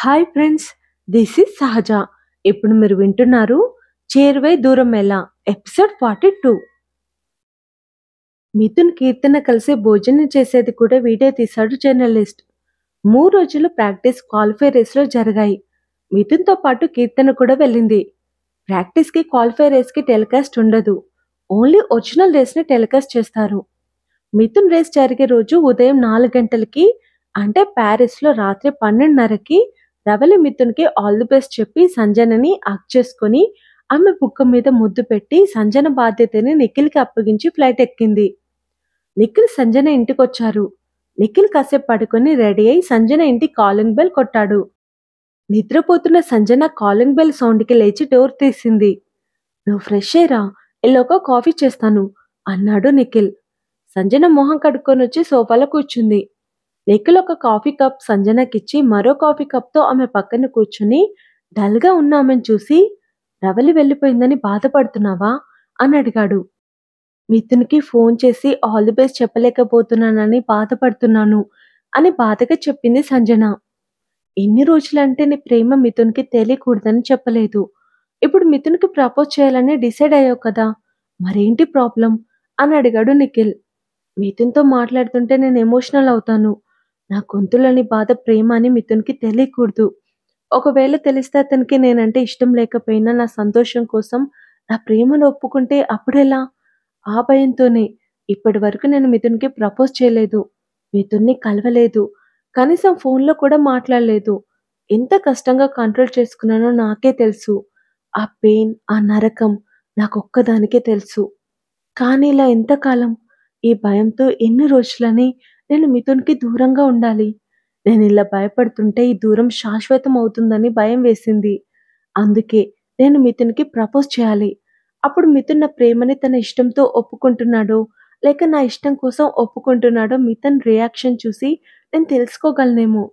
Hi friends, this is సహజ. ఇప్పుడు మీరు వింటున్నారు చేరువై దూరం ఎలా ఎపిసోడ్ 42. మిథున్ కీర్తన కలిసి భోజనం చేసేది కూడా వీడియో తీశాడు జర్నలిస్ట్. 3 రోజులు ప్రాక్టీస్ క్వాలిఫై రేస్లో జరిగాయి. మిథున్తో పాటు కీర్తన కూడా వెళ్ళింది. ప్రాక్టీస్కి క్వాలిఫై రేస్కి టెలికాస్ట్ ఉండదు. ఓన్లీ ఒరిజినల్ రేస్ని టెలికాస్ట్ చేస్తారు. మిథున్ రేస్ జరిగే రోజు ఉదయం 4 గంటలకి, అంటే ప్యారిస్లో రాత్రి 12:30కి రవలి మిథున్కి ఆల్ ది బెస్ట్ చెప్పి సంజనని హగ్ చేసుకొని ఆమె బుగ్గ మీద ముద్దు పెట్టి సంజన బాధ్యతని నిఖిల్కి అప్పగించి ఫ్లైట్ ఎక్కింది. నిఖిల్ సంజన ఇంటికొచ్చారు. నిఖిల్ కాసేపు పడుకొని రెడీ అయి సంజన ఇంటి కాలింగ్ బెల్ కొట్టాడు. నిద్రపోతున్న సంజన కాలింగ్ బెల్ సౌండ్కి లేచి డోర్ తీసింది. నువ్వు ఫ్రెష్ అయ్యరా, ఎల్లోగా కాఫీ చేస్తాను అన్నాడు నిఖిల్. సంజన మొహం కడుక్కొని వచ్చి సోఫాలో కూర్చుంది. నిఖిల్ ఒక కాఫీ కప్ సంజనకిచ్చి మరో కాఫీ కప్తో ఆమె పక్కన కూర్చుని డల్గా ఉన్న ఆమెను చూసి, రవలి వెళ్ళిపోయిందని బాధపడుతున్నావా అని అడిగాడు. మిథున్కి ఫోన్ చేసి ఆల్ ది బెస్ట్ చెప్పలేకపోతున్నానని బాధపడుతున్నాను అని బాధగా చెప్పింది సంజన. ఎన్ని రోజులంటే నీ ప్రేమ మిథున్కి తెలియకూడదని చెప్పలేదు. ఇప్పుడు మిథున్కి ప్రపోజ్ చేయాలని డిసైడ్ అయ్యావు కదా, మరేంటి ప్రాబ్లం అని అడిగాడు నిఖిల్. మిథున్తో మాట్లాడుతుంటే నేను ఎమోషనల్ అవుతాను. నా గొంతులోని బాధ ప్రేమ అని మిథున్కి తెలియకూడదు. ఒకవేళ తెలిస్తే అతనికి నేనంటే ఇష్టం లేకపోయినా నా సంతోషం కోసం నా ప్రేమను ఒప్పుకుంటే అప్పుడెలా? ఆ భయంతోనే ఇప్పటి వరకు నేను మిథున్కి ప్రపోజ్ చేయలేదు. మిథున్ని కలవలేదు. కనీసం ఫోన్లో కూడా మాట్లాడలేదు. ఎంత కష్టంగా కంట్రోల్ చేసుకున్నానో నాకే తెలుసు. ఆ పెయిన్, ఆ నరకం నాకొక్కదానికే తెలుసు. కానీ ఇలా ఎంతకాలం? ఈ భయంతో ఎన్ని రోజులని నేను మిథున్కి దూరంగా ఉండాలి? నేను ఇలా భయపడుతుంటే ఈ దూరం శాశ్వతం అవుతుందని భయం వేసింది. అందుకే నేను మిథున్కి ప్రపోజ్ చేయాలి. అప్పుడు మిథున్ నా ప్రేమని తన ఇష్టంతో ఒప్పుకుంటున్నాడో లేక నా ఇష్టం కోసం ఒప్పుకుంటున్నాడో మిథున్ రియాక్షన్ చూసి నేను తెలుసుకోగలనేమో.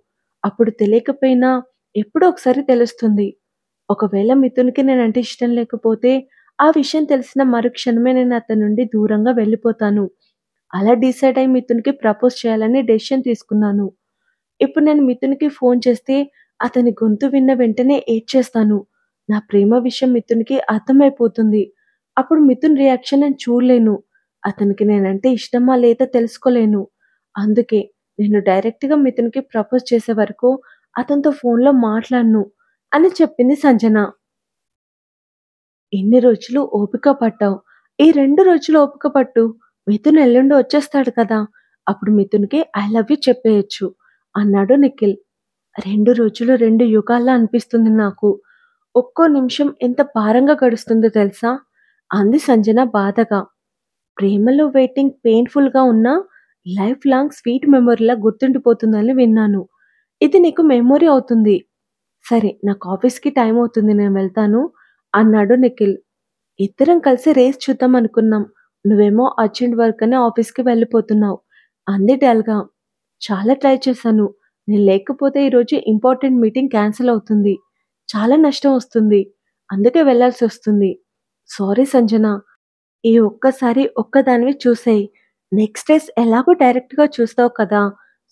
అప్పుడు తెలియకపోయినా ఎప్పుడో ఒకసారి తెలుస్తుంది. ఒకవేళ మిథున్కి నేనంటే ఇష్టం లేకపోతే ఆ విషయం తెలిసిన మరుక్షణమే నేను అతని నుండి దూరంగా వెళ్ళిపోతాను. అలా డిసైడ్ అయి మిథున్కి ప్రపోజ్ చేయాలని డెసిషన్ తీసుకున్నాను. ఇప్పుడు నేను మిథున్కి ఫోన్ చేస్తే అతని గొంతు విన్న వెంటనే ఏడ్చేస్తాను. నా ప్రేమ విషయం మిథున్కి అర్థమైపోతుంది. అప్పుడు మిథున్ రియాక్షన్ నేను చూడలేను. అతనికి నేనంటే ఇష్టమా లేదా తెలుసుకోలేను. అందుకే నేను డైరెక్ట్గా మిథున్కి ప్రపోజ్ చేసే వరకు అతనితో ఫోన్లో మాట్లాడను అని చెప్పింది సంజన. ఎన్ని రోజులు ఓపిక పట్టావు? ఈ 2 రోజులు ఓపిక పట్టు. మిథున్ ఎల్లుండి వచ్చేస్తాడు కదా, అప్పుడు మిథున్కి ఐ లవ్ యూ చెప్పేయచ్చు అన్నాడు నిఖిల్. 2 రోజులు 2 యుగాల్లా అనిపిస్తుంది నాకు. ఒక్కో నిమిషం ఎంత భారంగా గడుస్తుందో తెలుసా అంది సంజన బాధగా. ప్రేమలో వెయిటింగ్ పెయిన్ఫుల్గా ఉన్నా లైఫ్ లాంగ్ స్వీట్ మెమొరీలా గుర్తుండిపోతుందని విన్నాను. ఇది నీకు మెమొరీ అవుతుంది. సరే, నాకు ఆఫీస్కి టైం అవుతుంది, నేను వెళ్తాను అన్నాడు నిఖిల్. ఇద్దరం కలిసి రేస్ చూద్దాం అనుకున్నాం. నువ్వేమో అర్జెంట్ వర్క్ అని ఆఫీస్కి వెళ్ళిపోతున్నావు అంది డల్గా. చాలా ట్రై చేశాను. నేను లేకపోతే ఈరోజు ఇంపార్టెంట్ మీటింగ్ క్యాన్సిల్ అవుతుంది. చాలా నష్టం వస్తుంది. అందుకే వెళ్ళాల్సి వస్తుంది. సారీ సంజన. ఈ ఒక్కసారి ఒక్కదానివి చూసేయి. నెక్స్ట్ రేస్ ఎలాగో డైరెక్ట్గా చూస్తావు కదా,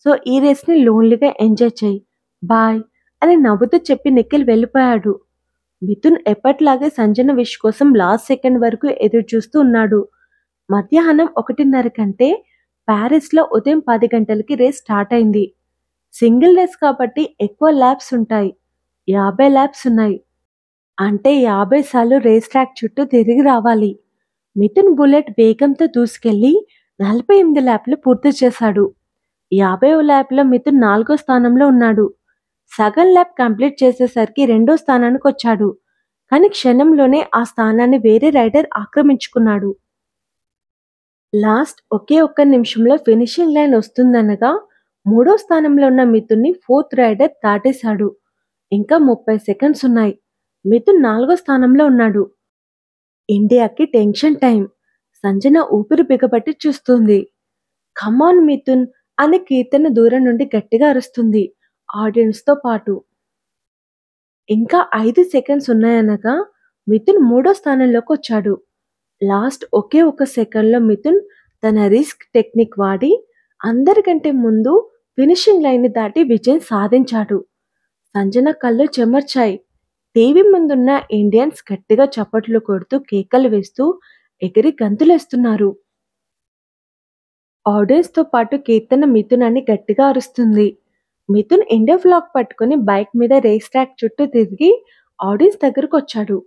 సో ఈ రేస్ని లోన్లీగా ఎంజాయ్ చేయి. బాయ్ అని నవ్వుతూ చెప్పి నిఖిల్ వెళ్ళిపోయాడు. మిథున్ ఎప్పట్లాగే సంజన విష్ కోసం లాస్ట్ సెకండ్ వరకు ఎదురు చూస్తూ ఉన్నాడు. మధ్యాహ్నం 1:30 కంటే ప్యారిస్లో ఉదయం 10 గంటలకి రేస్ స్టార్ట్ అయింది. సింగిల్ రేస్ కాబట్టి ఎక్కువ ల్యాప్స్ ఉంటాయి. 50 ల్యాప్స్ ఉన్నాయి. అంటే 50 సార్లు రేస్ ట్రాక్ చుట్టూ తిరిగి రావాలి. మిథున్ బుల్లెట్ వేగంతో దూసుకెళ్లి 48 ల్యాప్లు పూర్తి చేశాడు. 50వ ల్యాప్లో మిథున్ 4వ స్థానంలో ఉన్నాడు. సగం ల్యాప్ కంప్లీట్ చేసేసరికి 2వ స్థానానికి వచ్చాడు. కానీ క్షణంలోనే ఆ స్థానాన్ని వేరే రైడర్ ఆక్రమించుకున్నాడు. లాస్ట్ ఒకే ఒక్క నిమిషంలో ఫినిషింగ్ లైన్ వస్తుందనగా 3వ స్థానంలో ఉన్న మిథున్ని 4th రైడర్ దాటేశాడు. ఇంకా 30 సెకండ్స్ ఉన్నాయి. మిథున్ 4వ స్థానంలో ఉన్నాడు. ఇండియాకి టెన్షన్ టైం. సంజన ఊపిరి బిగబట్టి చూస్తుంది. కమాన్ మిథున్ అని కీర్తన దూరం నుండి గట్టిగా అరుస్తుంది ఆడియన్స్తో పాటు. ఇంకా 5 సెకండ్స్ ఉన్నాయనగా మిథున్ 3వ స్థానంలోకి వచ్చాడు. లాస్ట్ ఒకే ఒక సెకండ్లో మిథున్ తన రిస్క్ టెక్నిక్ వాడి అందరికంటే ముందు ఫినిషింగ్ లైన్ని దాటి విజయం సాధించాడు. సంజన కళ్ళు చెమర్చాయి. టీవీ ముందున్న ఇండియన్స్ గట్టిగా చప్పట్లు కొడుతూ కేకలు వేస్తూ ఎగిరి గంతులేస్తున్నారు. ఆడియన్స్‌తో పాటు కీర్తన మిథున్ అని గట్టిగా అరుస్తుంది. మిథున్ ఇండియా ఫ్లాగ్ పట్టుకొని బైక్ మీద రేస్ ట్రాక్ చుట్టూ తిరిగి ఆడియన్స్ దగ్గరకొచ్చాడు.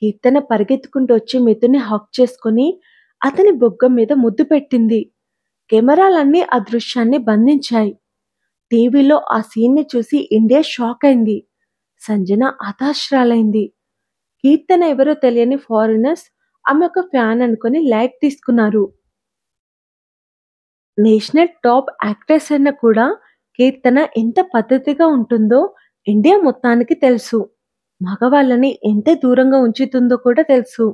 కీర్తన పరిగెత్తుకుంటూ వచ్చి మిథున్ని హగ్ చేసుకొని అతని బుగ్గ మీద ముద్దు పెట్టింది. కెమెరాలన్నీ ఆ దృశ్యాన్ని బంధించాయి. టీవీలో ఆ సీన్‌ని చూసి ఇండియా షాక్ అయింది. సంజన హతాశురాలైంది. కీర్తన ఎవరో తెలియని ఫారినర్స్ ఆమె ఒక ఫ్యాన్ అనుకుని లైట్ తీసుకున్నారు. నేషనల్ టాప్ యాక్ట్రెస్ అయినా కూడా కీర్తన ఎంత పద్ధతిగా ఉంటుందో ఇండియా మొత్తానికి తెలుసు. మగవాళ్ళని ఎంత దూరంగా ఉంచుతుందో కూడా తెలుసు.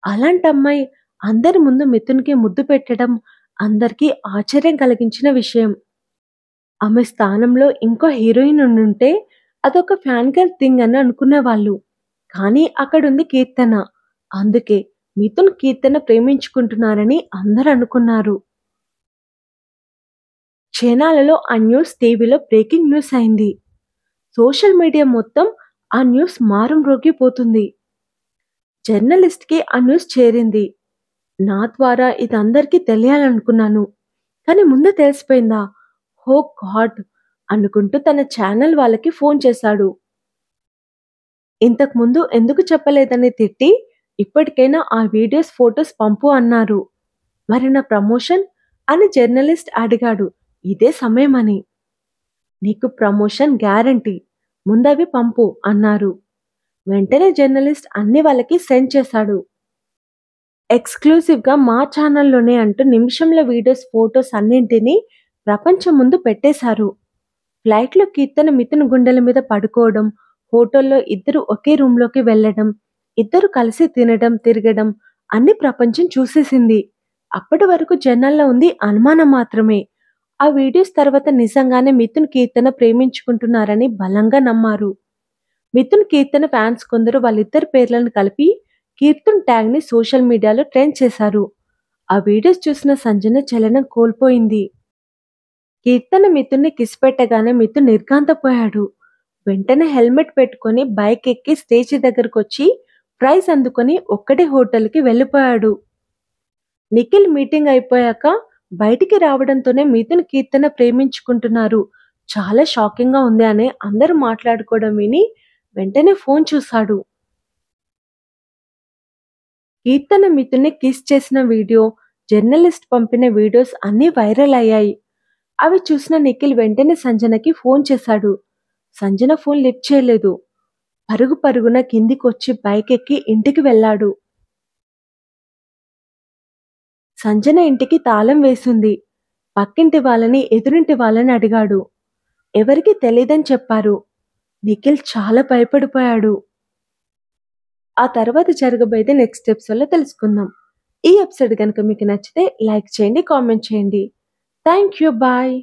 అలాంటి అమ్మాయి అందరి ముందు మిథున్‌కి ముద్దు పెట్టడం అందరికీ ఆశ్చర్యం కలిగించిన విషయం. ఆమె స్థానంలో ఇంకో హీరోయిన్ ఉండుంటే అదొక ఫ్యాన్ గర్ల్ థింగ్ అని అనుకునేవాళ్ళు. కానీ అక్కడుంది కీర్తన. అందుకే మిథున్ కీర్తన ప్రేమించుకుంటున్నారని అందరూ అనుకున్నారు. క్షణాలలో ఆ న్యూస్ టీవీలో బ్రేకింగ్ న్యూస్ అయింది. సోషల్ మీడియా మొత్తం ఆ న్యూస్ మారుమ్రోగిపోతుంది. జర్నలిస్ట్‌కి ఆ న్యూస్ చేరింది. నా ద్వారా ఇది అందరికీ తెలియాలనుకున్నాను. కానీ ముందే తెలిసిపోయిందా? ఓ గాడ్! అనుకుంటూ తన ఛానల్ వాళ్ళకి ఫోన్ చేశాడు. ఇంతకుముందు ఎందుకు చెప్పలేదని తిట్టి, ఇప్పటికైనా ఆ వీడియోస్, ఫోటోస్ పంపు అన్నారు. మరి నా ప్రమోషన్? అని జర్నలిస్ట్ అడిగాడు. ఇదే సమయమని. నీకు ప్రమోషన్ గ్యారంటీ. ముందవి పంపు అన్నారు. వెంటనే జర్నలిస్ట్ అన్ని వాళ్ళకి సెండ్ చేశాడు. ఎక్స్‌క్లూజివ్‌గా మా ఛానల్‌లోనే అంటూ నిమిషంలో వీడియోస్, ఫోటోస్ అన్నింటినీ ప్రపంచం ముందు పెట్టేశారు. ఫ్లైట్‌లో కీర్తన మిథున్ గుండెల మీద పడుకోవడం, హోటల్‌లో ఇద్దరు ఒకే రూమ్‌లోకి వెళ్ళడం, ఇద్దరు కలిసి తినడం, తిరగడం అన్ని ప్రపంచం చూసేసింది. అప్పటి వరకు జనాల్లో ఉంది అనుమానం మాత్రమే. ఆ వీడియోస్ తర్వాత నిజంగానే మిథున్, కీర్తన ప్రేమించుకుంటున్నారని బలంగా నమ్మారు. మిథున్, కీర్తన ఫ్యాన్స్ కొందరు వాళ్ళిద్దరి పేర్లను కలిపి కీర్తన్ ట్యాగ్‌ని సోషల్ మీడియాలో ట్రెండ్ చేశారు. ఆ వీడియోస్ చూసిన సంజన చలనం కోల్పోయింది. కీర్తన మిథున్ని కిస్ పెట్టగానే మిథున్ నిర్ఘాంతపోయాడు. వెంటనే హెల్మెట్ పెట్టుకొని బైక్ ఎక్కి స్టేజ్ దగ్గరకొచ్చి ప్రైజ్ అందుకొని ఒక్కడే హోటల్‌కి వెళ్ళిపోయాడు. నిఖిల్ మీటింగ్ అయిపోయాక బయటికి రావడంతోనే మిథున్, కీర్తన ప్రేమించుకుంటున్నారు. చాలా షాకింగ్‌గా ఉంది అని అందరూ మాట్లాడుకోవడం విని వెంటనే ఫోన్ చూశాడు. కీర్తన మిథున్ని కిస్ చేసిన వీడియో, జర్నలిస్ట్ పంపిన వీడియోస్ అన్నీ వైరల్ అయ్యాయి. అవి చూసిన నిఖిల్ వెంటనే సంజనకి ఫోన్ చేశాడు. సంజన ఫోన్ లిఫ్ట్ చేయలేదు. పరుగు పరుగున కిందికొచ్చి బైక్ ఎక్కి ఇంటికి వెళ్ళాడు. సంజన ఇంటికి తాళం వేసింది. పక్కింటి వాళ్ళని, ఎదురింటి వాళ్ళని అడిగాడు. ఎవరికీ తెలీదని చెప్పారు. నిఖిల్ చాలా భయపడిపోయాడు. ఆ తర్వాత జరగబోయేది నెక్స్ట్ ఎపిసోడ్‌లో తెలుసుకుందాం. ఈ ఎపిసోడ్ గనుక మీకు నచ్చితే లైక్ చేయండి, కామెంట్ చేయండి. Thank you. బాయ్.